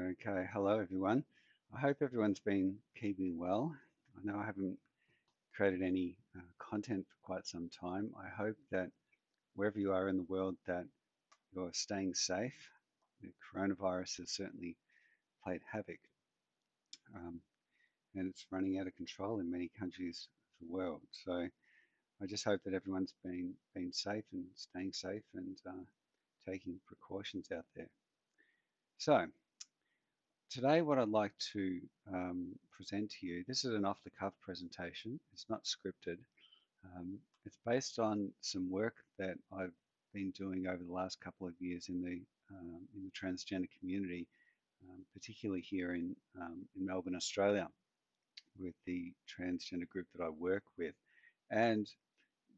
Okay, hello everyone. I hope everyone's been keeping well. I know I haven't created any content for quite some time. I hope that wherever you are in the world that you're staying safe. The coronavirus has certainly played havoc, um, and it's running out of control in many countries of the world. So I just hope that everyone's been safe and staying safe and taking precautions out there. So today, what I'd like to present to you, this is an off-the-cuff presentation. It's not scripted. It's based on some work that I've been doing over the last couple of years in the transgender community, particularly here in Melbourne, Australia, with the transgender group that I work with. And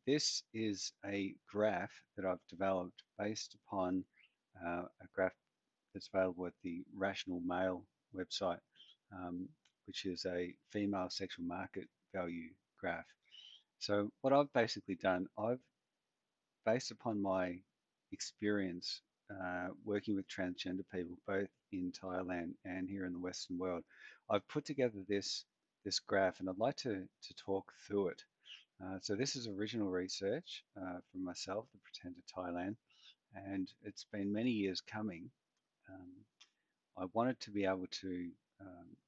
this is a graph that I've developed based upon a graph that's available at the Rational Male website, which is a female sexual market value graph. So what I've basically done, I've based upon my experience working with transgender people, both in Thailand and here in the Western world, I've put together this graph, and I'd like to talk through it. So this is original research from myself, the Pretender Thailand, and it's been many years coming. Um, I wanted to be able to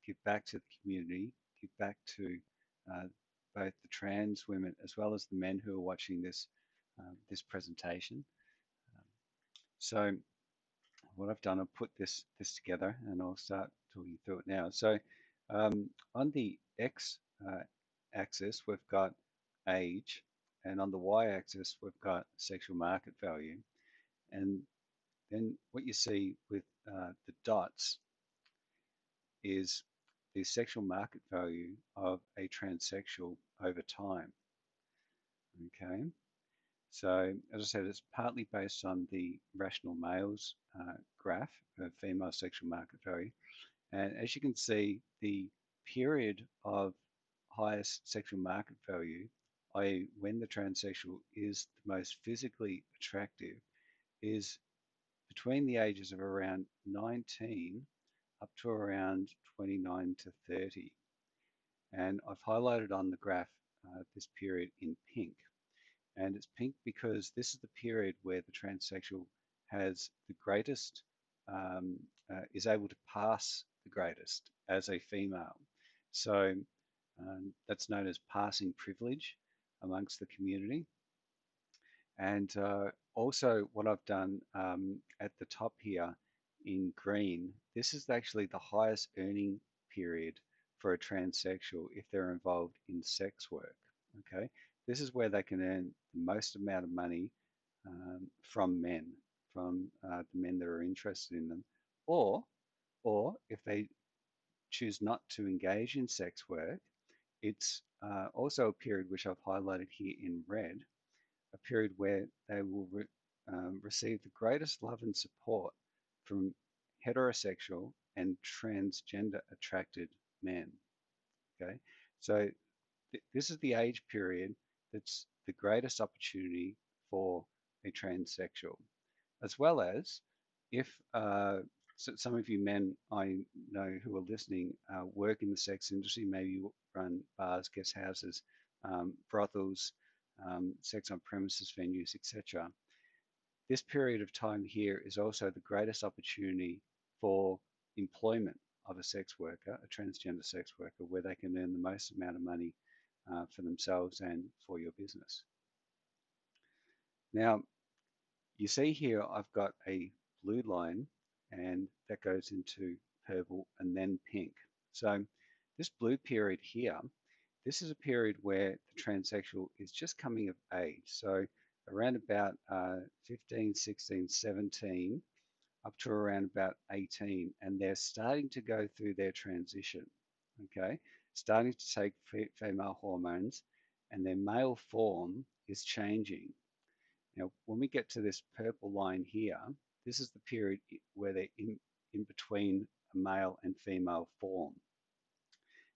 give back to the community, give back to uh, both the trans women as well as the men who are watching this presentation. Um, so what I've done, I've put this together, and I'll start talking through it now. So on the X axis, we've got age, and on the Y axis, we've got sexual market value. And then what you see with the dots is the sexual market value of a transsexual over time. Okay, so as I said, it's partly based on the rational males graph of female sexual market value. And as you can see, the period of highest sexual market value, i.e., when the transsexual is the most physically attractive, is between the ages of around 19 up to around 29 to 30. And I've highlighted on the graph this period in pink. And it's pink because this is the period where the transsexual has the greatest, is able to pass the greatest as a female. So that's known as passing privilege amongst the community. And also, what I've done at the top here in green, this is actually the highest earning period for a transsexual if they're involved in sex work. Okay, this is where they can earn the most amount of money from men, from the men that are interested in them, or or if they choose not to engage in sex work, it's also a period which I've highlighted here in red, a period where they will receive the greatest love and support from heterosexual and transgender attracted men. Okay, so this is the age period that's the greatest opportunity for a transsexual, as well as if so some of you men I know who are listening work in the sex industry, maybe you run bars, guest houses, brothels, sex on premises venues, etc. This period of time here is also the greatest opportunity for employment of a sex worker, a transgender sex worker, where they can earn the most amount of money for themselves and for your business. Now, you see here I've got a blue line, and that goes into purple and then pink. So this blue period here, this is a period where the transsexual is just coming of age. So around about 15, 16, 17, up to around about 18, and they're starting to go through their transition, okay? Starting to take female hormones, and their male form is changing. Now, when we get to this purple line here, this is the period where they're in between a male and female form.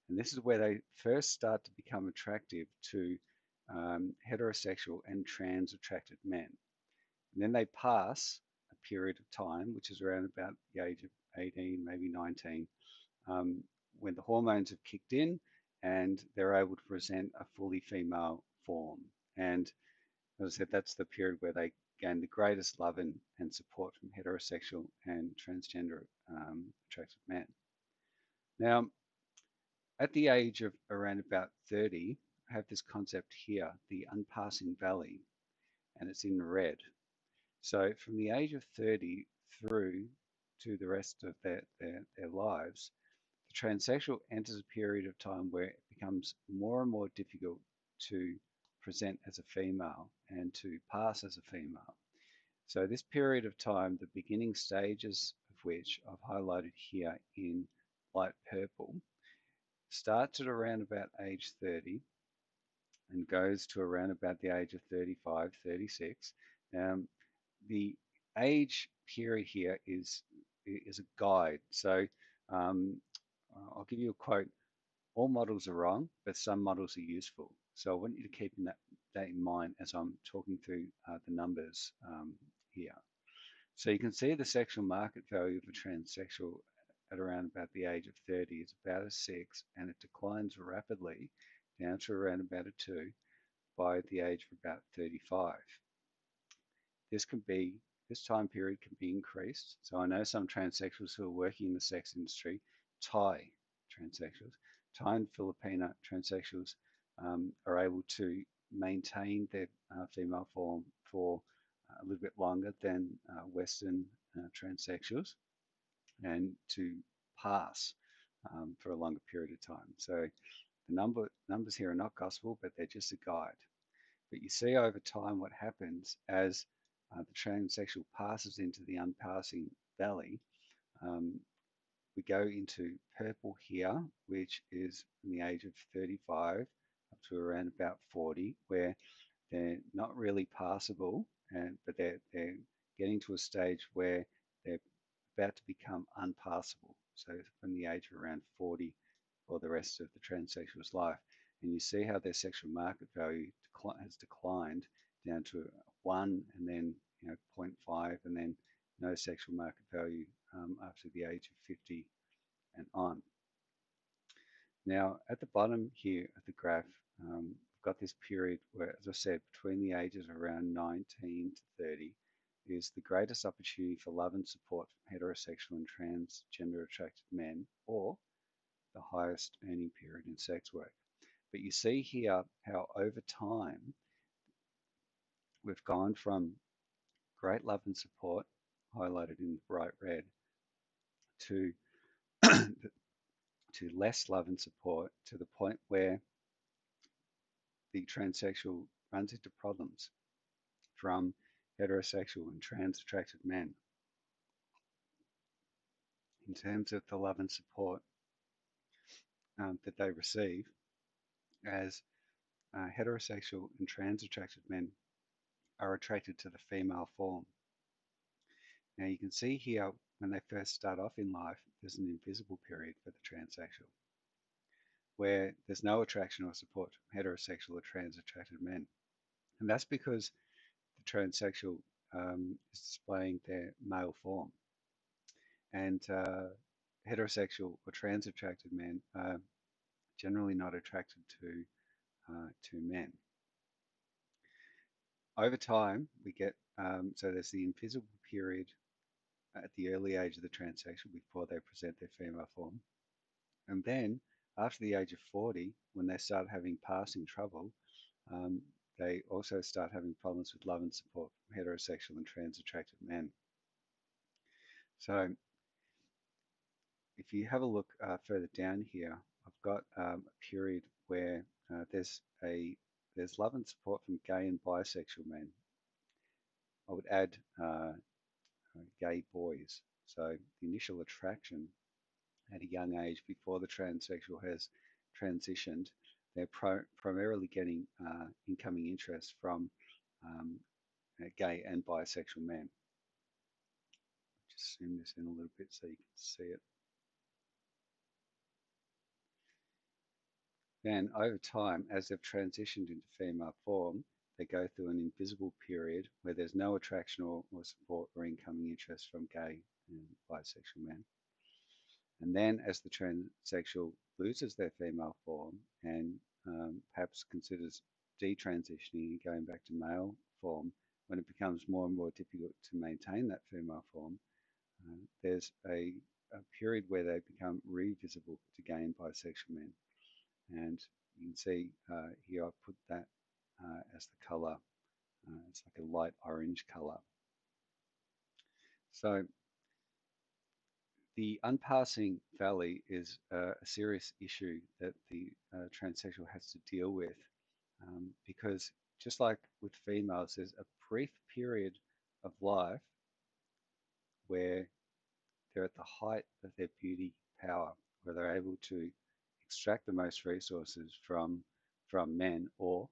And this is where they first start to become attractive to heterosexual and trans attracted men. And then they pass a period of time, which is around about the age of 18, maybe 19, um, when the hormones have kicked in and they're able to present a fully female form. And as I said, that's the period where they gain the greatest love and support from heterosexual and transgender attracted men. Now, at the age of around about 30, I have this concept here, the unpassing valley, and it's in red. So from the age of 30 through to the rest of their lives, the transsexual enters a period of time where it becomes more and more difficult to present as a female and to pass as a female. So this period of time, the beginning stages of which I've highlighted here in light purple, starts at around about age 30 and goes to around about the age of 35, 36. Um, the age period here is a guide. So um, I'll give you a quote. All models are wrong, but some models are useful. So I want you to keep that in mind as I'm talking through the numbers here. So you can see the sexual market value of a transsexual at around about the age of 30 is about a 6, and it declines rapidly down to around about a 2 by the age of about 35. This can be this time period can be increased. So I know some transsexuals who are working in the sex industry, Thai transsexuals, Thai and Filipino transsexuals are able to maintain their female form for a little bit longer than Western transsexuals and to pass for a longer period of time. So the numbers here are not gospel, but they're just a guide. But you see over time what happens as the transsexual passes into the unpassing valley. Um, we go into purple here, which is from the age of 35 up to around about 40, where they're not really passable, but they're getting to a stage where they're about to become unpassable. So from the age of around 40 for the rest of the transsexual's life. And you see how their sexual market value has declined down to 1 and then 0.5 and then no sexual market value after the age of 50 and on. Now, at the bottom here of the graph, we've got this period where, as I said, between the ages of around 19 to 30 is the greatest opportunity for love and support from heterosexual and transgender attracted men, or the highest earning period in sex work. But you see here how over time we've gone from great love and support, highlighted in the bright red, to to less love and support to the point where the transsexual runs into problems from heterosexual and trans attracted men in terms of the love and support that they receive as heterosexual and trans attracted men are attracted to the female form. Now you can see here when they first start off in life, there's an invisible period for the transsexual where there's no attraction or support from heterosexual or trans attracted men. And that's because the transsexual is displaying their male form. And heterosexual or trans attracted men are generally not attracted to men. Over time, we get so there's the invisible period at the early age of the transsexual before they present their female form, and then after the age of 40, when they start having passing trouble, um, they also start having problems with love and support from heterosexual and trans attracted men. So if you have a look further down here, I've got a period where there's love and support from gay and bisexual men. I would add gay boys. So the initial attraction at a young age before the transsexual has transitioned, they're primarily getting incoming interest from um, gay and bisexual men. Just zoom this in a little bit so you can see it. Then over time, as they've transitioned into female form, they go through an invisible period where there's no attraction or support or incoming interest from gay and bisexual men. And then, as the transsexual loses their female form and perhaps considers detransitioning and going back to male form, when it becomes more and more difficult to maintain that female form, there's a period where they become revisible to gay and bisexual men. And you can see here I put that as the color. It's like a light orange color. So the unpassing valley is a serious issue that the transsexual has to deal with because just like with females, there's a brief period of life where they're at the height of their beauty power, where they're able to extract the most resources from men or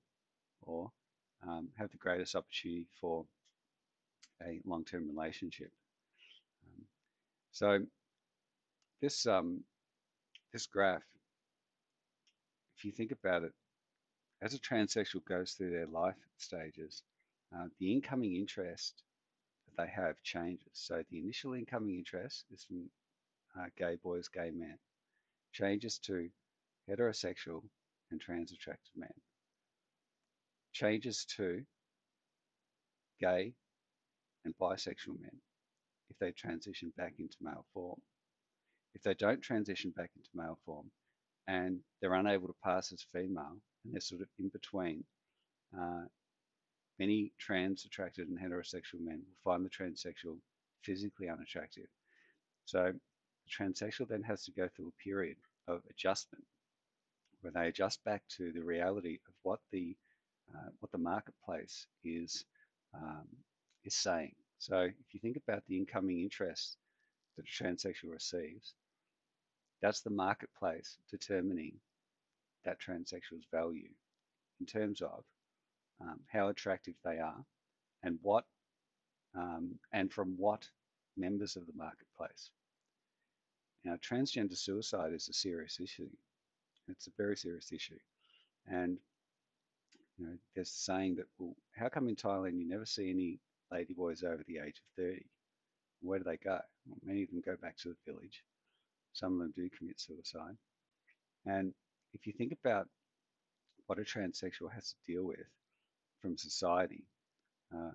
have the greatest opportunity for a long-term relationship. Um, so this this graph, if you think about it, as a transsexual goes through their life stages, the incoming interest that they have changes. So the initial incoming interest is from gay boys, gay men, changes to heterosexual and trans attracted men, changes to gay and bisexual men if they transition back into male form. If they don't transition back into male form and they're unable to pass as female and they're sort of in between, uh, many trans attracted and heterosexual men will find the transsexual physically unattractive. So the transsexual then has to go through a period of adjustment where they adjust back to the reality of what the marketplace um, is saying. So if you think about the incoming interest that a transsexual receives, that's the marketplace determining that transsexual's value in terms of how attractive they are and what and from what members of the marketplace. Now, transgender suicide is a serious issue. It's a very serious issue, and there's a saying that, well, how come in Thailand you never see any ladyboys over the age of 30? Where do they go? Well, many of them go back to the village. Some of them do commit suicide. And if you think about what a transsexual has to deal with from society, uh,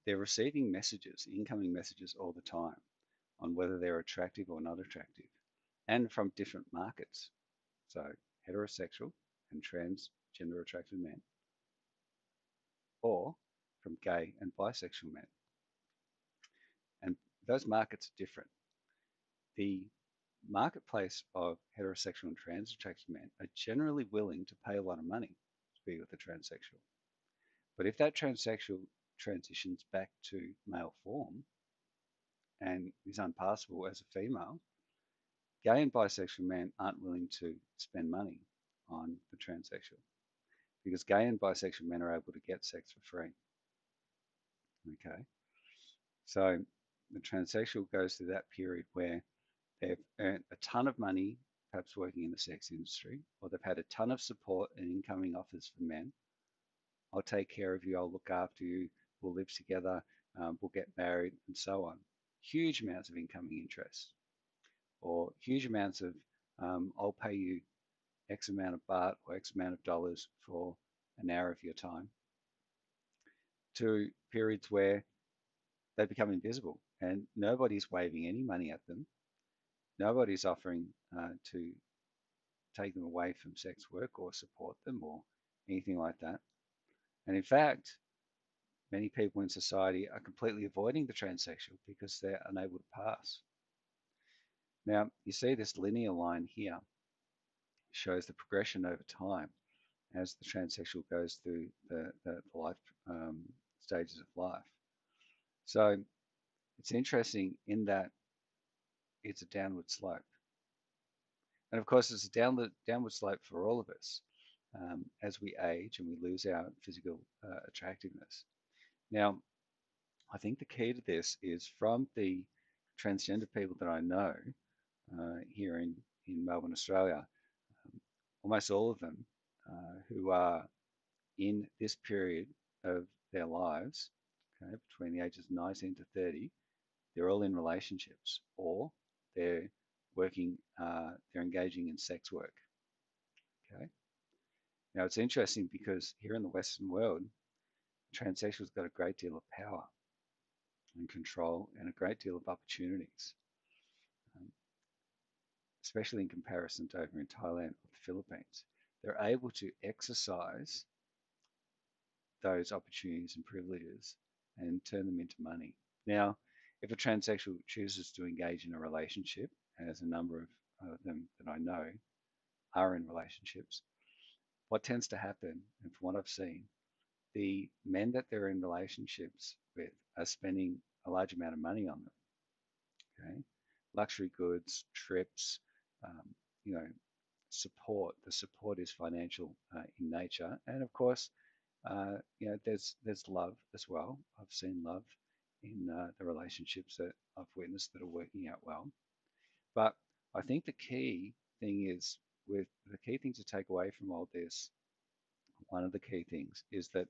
they're receiving messages, incoming messages all the time on whether they're attractive or not attractive, and from different markets. So heterosexual and transgender attracted men, or from gay and bisexual men. And those markets are different. The marketplace of heterosexual and trans attracted men are generally willing to pay a lot of money to be with a transsexual. But if that transsexual transitions back to male form and is unpassable as a female, gay and bisexual men aren't willing to spend money on the transsexual because gay and bisexual men are able to get sex for free. Okay, so the transsexual goes through that period where they've earned a ton of money, perhaps working in the sex industry, or they've had a ton of support and incoming offers from men. I'll take care of you, I'll look after you, we'll live together, we'll get married, and so on. Huge amounts of incoming interest, or huge amounts of I'll pay you X amount of baht or X amount of dollars for an hour of your time, to periods where they become invisible and nobody's waving any money at them. Nobody's offering to take them away from sex work or support them or anything like that. And in fact, many people in society are completely avoiding the transsexual because they're unable to pass. Now, you see this linear line here shows the progression over time as the transsexual goes through the life stages of life. So it's interesting in that it's a downward slope. And of course, it's a downward slope for all of us as we age and we lose our physical attractiveness. Now, I think the key to this is from the transgender people that I know here in Melbourne, Australia, almost all of them who are in this period of their lives, okay, between the ages of 19 to 30, they're all in relationships or they're they're engaging in sex work. Okay. Now it's interesting because here in the Western world, transsexuals got a great deal of power and control and a great deal of opportunities, um, especially in comparison to over in Thailand or the Philippines. They're able to exercise those opportunities and privileges and turn them into money. Now, if a transsexual chooses to engage in a relationship, as a number of them that I know are in relationships, what tends to happen, and from what I've seen, the men that they're in relationships with are spending a large amount of money on them. Okay, luxury goods, trips, um, you know, support. The support is financial in nature, and of course, there's love as well. I've seen love in the relationships that I've witnessed that are working out well. But I think the key thing is with the key thing to take away from all this, one of the key things is that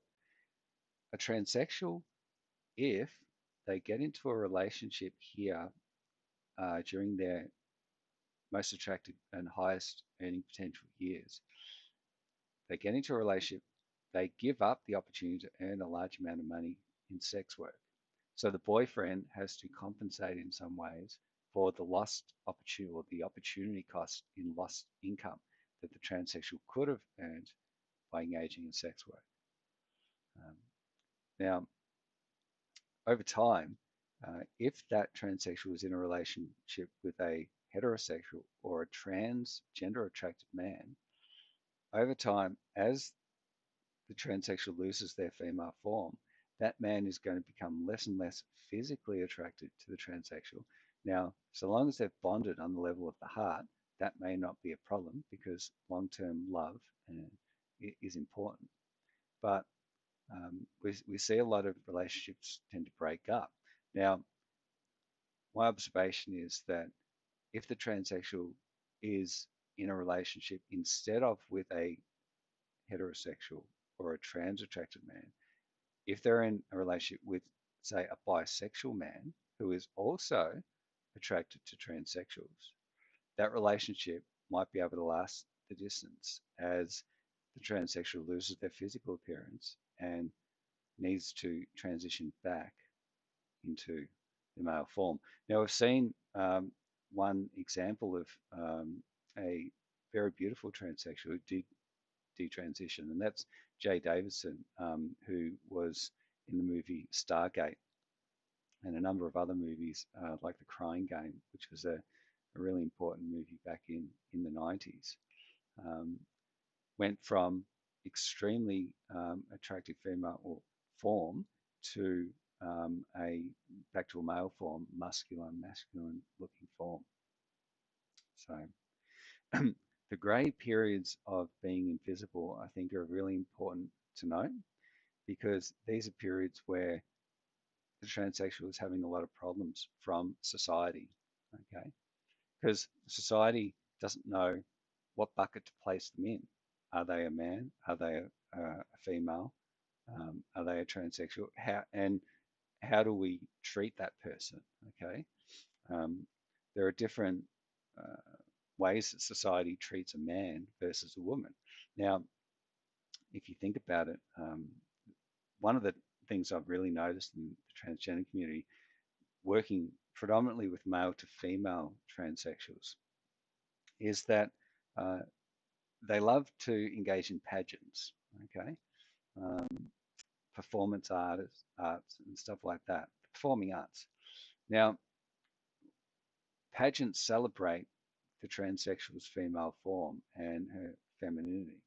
a transsexual, if they get into a relationship here during their most attractive and highest earning potential years, they get into a relationship, they give up the opportunity to earn a large amount of money in sex work. So the boyfriend has to compensate in some ways for the lost opportunity or the opportunity cost in lost income that the transsexual could have earned by engaging in sex work. Um, Now, over time, if that transsexual is in a relationship with a heterosexual or a transgender attracted man, over time, as the transsexual loses their female form, that man is going to become less and less physically attracted to the transsexual. Now, so long as they've bonded on the level of the heart, that may not be a problem because long term love is important. But we see a lot of relationships tend to break up. Now, my observation is that if the transsexual is in a relationship instead of with a heterosexual or a trans attracted man, if they're in a relationship with, say, a bisexual man who is also attracted to transsexuals, that relationship might be able to last the distance as the transsexual loses their physical appearance and needs to transition back into the male form. Now, we've seen one example of a very beautiful transsexual who did detransition, and that's Jay Davidson, who was in the movie Stargate and a number of other movies like The Crying Game, which was a really important movie back in the 90s. Um, Went from extremely attractive female or form to a back to a male form, masculine looking form. So the grey periods of being invisible, I think, are really important to note because these are periods where the transsexual is having a lot of problems from society. Okay, because society doesn't know what bucket to place them in. Are they a man? Are they a female? Are they a transsexual? How do we treat that person? Okay, um, there are different uh, ways that society treats a man versus a woman. Now, if you think about it, one of the things I've really noticed in the transgender community, working predominantly with male to female transsexuals, is that uh, they love to engage in pageants, okay, um, performance arts and stuff like that, performing arts. Now, pageants celebrate the transsexual's female form and her femininity.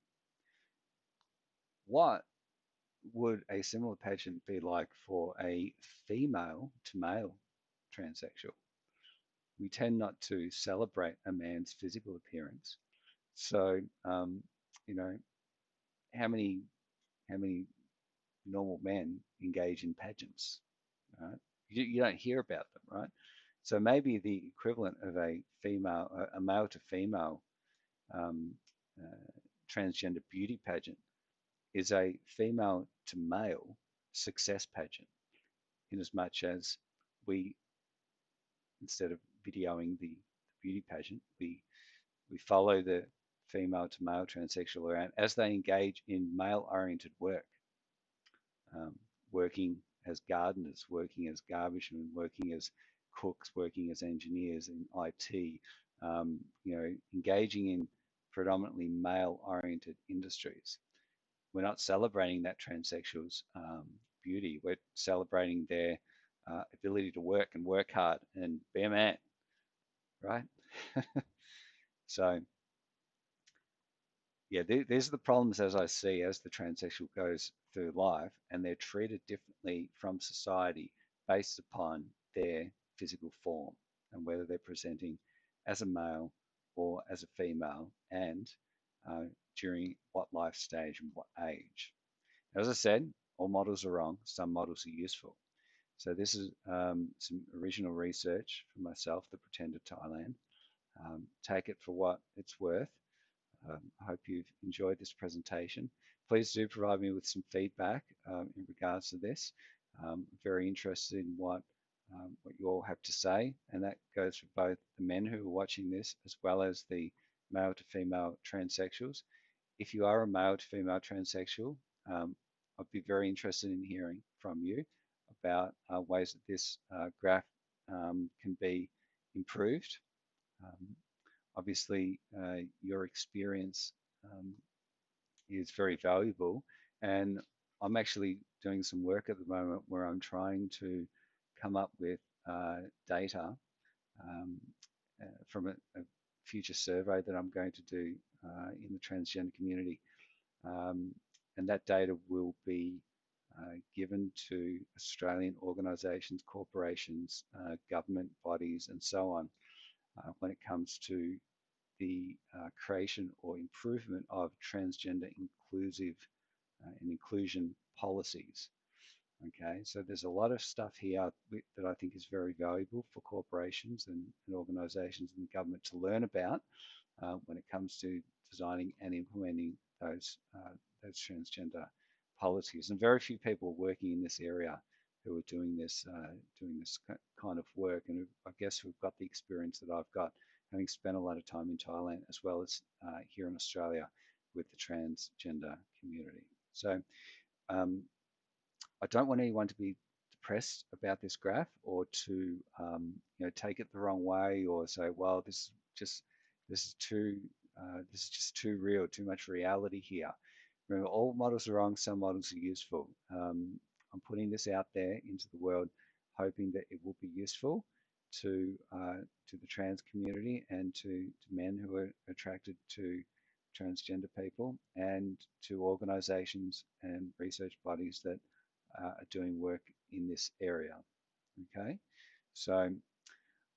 What would a similar pageant be like for a female to male transsexual? We tend not to celebrate a man's physical appearance. So, you know, how many how many normal men engage in pageants? Right? You don't hear about them, right? So maybe the equivalent of a male to female um, uh, transgender beauty pageant is a female to male success pageant, in as much as we, instead of videoing the beauty pageant, we follow the female to male transsexual around as they engage in male oriented work, um, working as gardeners, working as garbage men, working as cooks, working as engineers in IT, engaging in predominantly male oriented industries. We're not celebrating that transsexuals' beauty. We're celebrating their ability to work and work hard and be a man, right? So, yeah, these are the problems as I see as the transsexual goes through life, and they're treated differently from society based upon their physical form and whether they're presenting as a male or as a female, and uh, during what life stage and what age. As I said, all models are wrong. Some models are useful. So this is some original research from myself, the Pretender Thailand. Take it for what it's worth. I hope you've enjoyed this presentation. Please do provide me with some feedback in regards to this. I'm very interested in what you all have to say, and that goes for both the men who are watching this as well as the male to female transsexuals. If you are a male to female transsexual, I'd be very interested in hearing from you about ways that this graph can be improved. Um, Obviously, your experience um, is very valuable, and I'm actually doing some work at the moment where I'm trying to come up with data um, from a future survey that I'm going to do in the transgender community. Um, and that data will be given to Australian organisations, corporations, government bodies, and so on when it comes to the creation or improvement of transgender inclusive and inclusion policies. Okay, so there's a lot of stuff here that I think is very valuable for corporations and organisations and government to learn about when it comes to designing and implementing those transgender policies. And very few people are working in this area who are doing this kind of work. And I guess we've got the experience that I've got, having spent a lot of time in Thailand as well as here in Australia with the transgender community. So um, I don't want anyone to be depressed about this graph or to take it the wrong way or say, well, just this is too this is just too real, too much reality here. Remember, all models are wrong. Some models are useful. I'm putting this out there into the world, hoping that it will be useful to the trans community and to men who are attracted to transgender people and to organisations and research bodies that are doing work in this area. Okay, so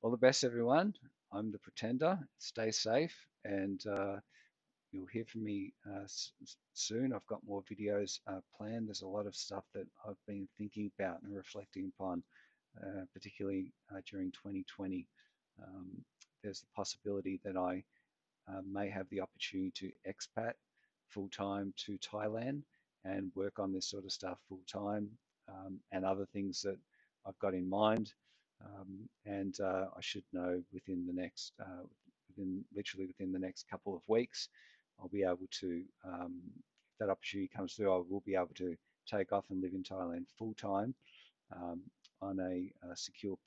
all the best, everyone. I'm the Pretender. Stay safe, and you'll hear from me soon. I've got more videos planned. There's a lot of stuff that I've been thinking about and reflecting upon, particularly during 2020. Um, there's the possibility that I may have the opportunity to expat full time to Thailand and work on this sort of stuff full time and other things that I've got in mind. And I should know within the next, literally within the next couple of weeks, I'll be able to, if that opportunity comes through, I will be able to take off and live in Thailand full time um, on a secure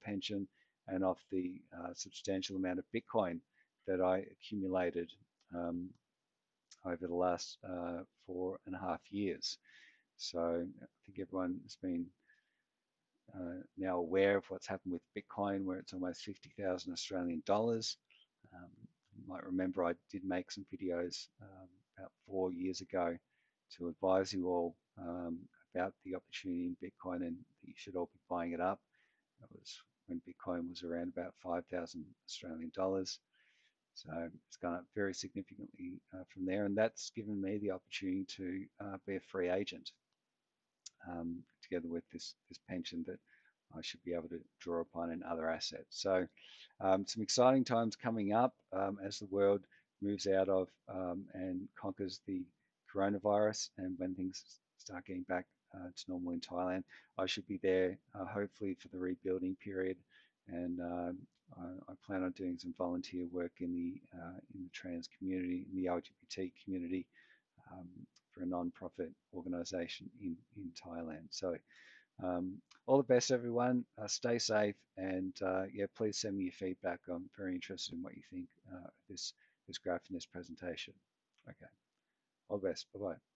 pension and off the substantial amount of Bitcoin that I accumulated um, over the last 4.5 years. So I think everyone has been now aware of what's happened with Bitcoin, where it's almost 50,000 Australian dollars. You might remember I did make some videos about 4 years ago to advise you all about the opportunity in Bitcoin and that you should all be buying it up. That was when Bitcoin was around about 5,000 Australian dollars. So it's gone up very significantly from there, and that's given me the opportunity to be a free agent together with this pension that I should be able to draw upon in other assets. So some exciting times coming up as the world moves out of and conquers the coronavirus and when things start getting back to normal in Thailand, I should be there hopefully for the rebuilding period. And I plan on doing some volunteer work in the trans community, in the LGBT community, um, for a non-profit organisation in Thailand. So all the best, everyone. Stay safe, and yeah, please send me your feedback. I'm very interested in what you think of this graph in this presentation. Okay, all the best. Bye bye.